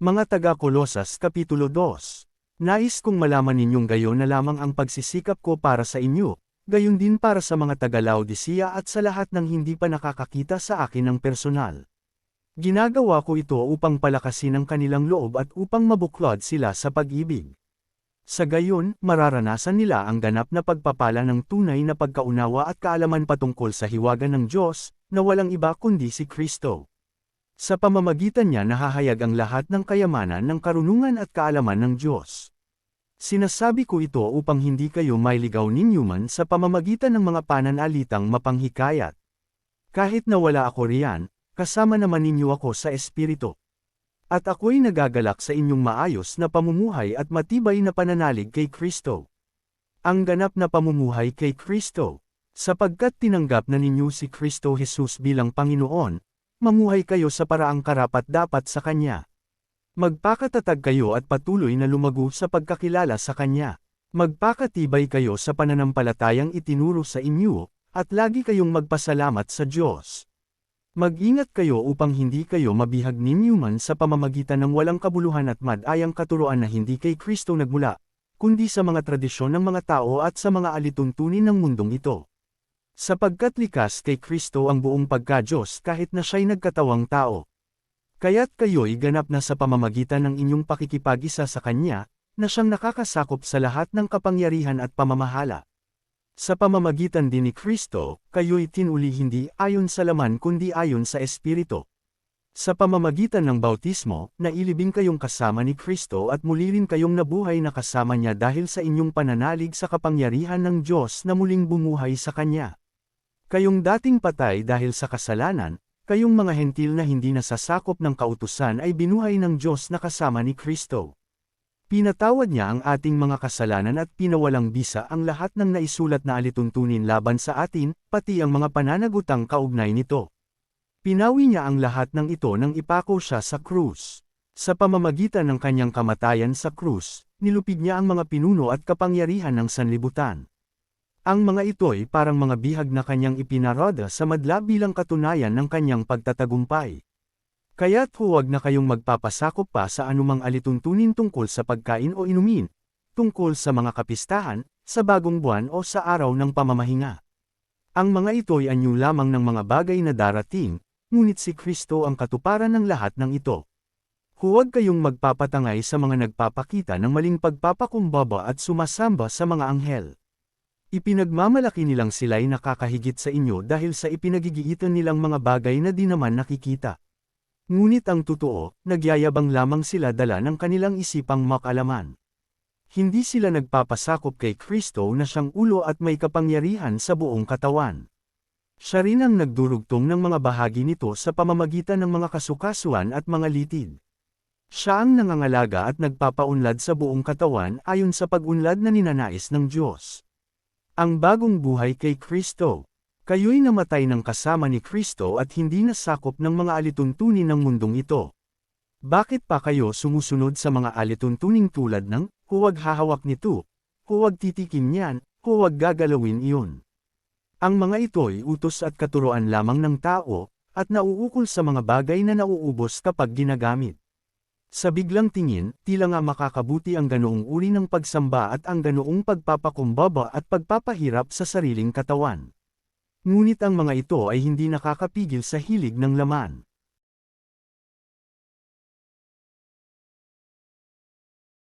Mga taga-Kolosas Kapitulo 2. Nais kong malaman ninyong gayon na lamang ang pagsisikap ko para sa inyo, gayon din para sa mga taga-Laodicea at sa lahat ng hindi pa nakakakita sa akin ng personal. Ginagawa ko ito upang palakasin ang kanilang loob at upang mabuklod sila sa pag-ibig. Sa gayon, mararanasan nila ang ganap na pagpapala ng tunay na pagkaunawa at kaalaman patungkol sa hiwaga ng Diyos, na walang iba kundi si Kristo. Sa pamamagitan niya nahahayag ang lahat ng kayamanan ng karunungan at kaalaman ng Diyos. Sinasabi ko ito upang hindi kayo mailigaw ninyo man sa pamamagitan ng mga pananalitang mapanghikayat. Kahit na wala ako riyan, kasama naman ninyo ako sa Espiritu. At ako'y nagagalak sa inyong maayos na pamumuhay at matibay na pananalig kay Kristo. Ang ganap na pamumuhay kay Kristo, sapagkat tinanggap na ninyo si Kristo Jesus bilang Panginoon, mamuhay kayo sa paraang karapat-dapat sa Kanya. Magpakatatag kayo at patuloy na lumago sa pagkakilala sa Kanya. Magpakatibay kayo sa pananampalatayang itinuro sa inyo, at lagi kayong magpasalamat sa Diyos. Mag-ingat kayo upang hindi kayo mabihag ninyo man sa pamamagitan ng walang kabuluhan at mad-ayang katuroan na hindi kay Kristo nagmula, kundi sa mga tradisyon ng mga tao at sa mga alituntunin ng mundong ito. Sapagkat likas kay Kristo ang buong pagka-Diyos kahit na siya'y nagkatawang tao. Kaya't kayo'y ganap na sa pamamagitan ng inyong pakikipag-isa sa Kanya, na siyang nakakasakop sa lahat ng kapangyarihan at pamamahala. Sa pamamagitan din ni Kristo, kayo'y tinuli hindi ayon sa laman kundi ayon sa Espiritu. Sa pamamagitan ng bautismo, nailibing kayong kasama ni Kristo at muli rin kayong nabuhay na kasama niya dahil sa inyong pananalig sa kapangyarihan ng Diyos na muling bumuhay sa Kanya. Kayong dating patay dahil sa kasalanan, kayong mga hentil na hindi nasasakop ng kautusan ay binuhay ng Diyos na kasama ni Kristo. Pinatawad niya ang ating mga kasalanan at pinawalang bisa ang lahat ng naisulat na alituntunin laban sa atin, pati ang mga pananagutang kaugnay nito. Pinawi niya ang lahat ng ito nang ipako siya sa krus. Sa pamamagitan ng kanyang kamatayan sa krus, nilupig niya ang mga pinuno at kapangyarihan ng sanlibutan. Ang mga ito'y parang mga bihag na kanyang ipinaroda sa madla bilang katunayan ng kanyang pagtatagumpay. Kaya't huwag na kayong magpapasakop pa sa anumang alituntunin tungkol sa pagkain o inumin, tungkol sa mga kapistahan, sa bagong buwan o sa araw ng pamamahinga. Ang mga ito'y anyo lamang ng mga bagay na darating, ngunit si Kristo ang katuparan ng lahat ng ito. Huwag kayong magpapatangay sa mga nagpapakita ng maling pagpapakumbaba at sumasamba sa mga anghel. Ipinagmamalaki nilang sila'y nakakahigit sa inyo dahil sa ipinagigiitan nilang mga bagay na di naman nakikita. Ngunit ang totoo, nagyayabang lamang sila dala ng kanilang isipang makalaman. Hindi sila nagpapasakop kay Kristo na siyang ulo at may kapangyarihan sa buong katawan. Siya rin ang nagdurugtong ng mga bahagi nito sa pamamagitan ng mga kasukasuan at mga litid. Siya ang nangangalaga at nagpapaunlad sa buong katawan ayon sa pag-unlad na ninanais ng Diyos. Ang bagong buhay kay Kristo. Kayo'y namatay ng kasama ni Kristo at hindi nasakop ng mga alituntunin ng mundong ito. Bakit pa kayo sumusunod sa mga alituntuning tulad ng, huwag hahawak nito, huwag titikin yan, huwag gagalawin iyon? Ang mga ito'y utos at katuroan lamang ng tao, at nauukol sa mga bagay na nauubos kapag ginagamit. Sa biglang tingin, tila nga makakabuti ang ganoong uri ng pagsamba at ang ganoong pagpapakumbaba at pagpapahirap sa sariling katawan. Ngunit ang mga ito ay hindi nakakapigil sa hilig ng laman.